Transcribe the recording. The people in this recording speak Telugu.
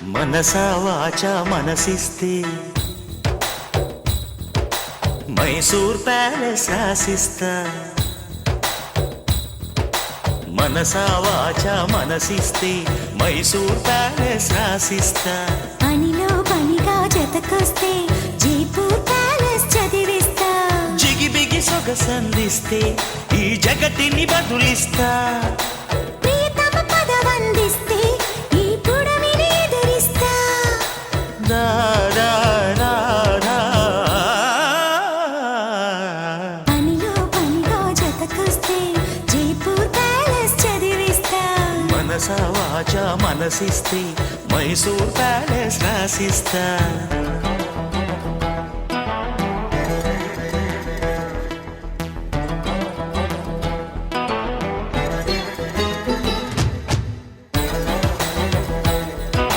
మనసా వాచా మనసిస్తే మైసూర్ ప్యాలెస్ రాసిస్తా. మనసా వాచా మనసిస్తే మైసూర్ ప్యాలెస్ రాసిస్తా. పనిలో పనిగా జతకొస్తే జైపూర్ ప్యాలెస్ చదివిస్తా. జిగిబిగి సొగసందిస్తే ఈ జగతిని బదులిస్తా. ప్రియతమ పదవందిస్తే ఈ పుడమిని ఎదురిస్తా. దా దా దా దా. పనిలో పనిగా జతకొస్తే జైపూర్ ప్యాలెస్ చదివిస్తా. మనసా వాచా మనసిస్తే మైసూర్ ప్యాలెస్ రాసిస్తా.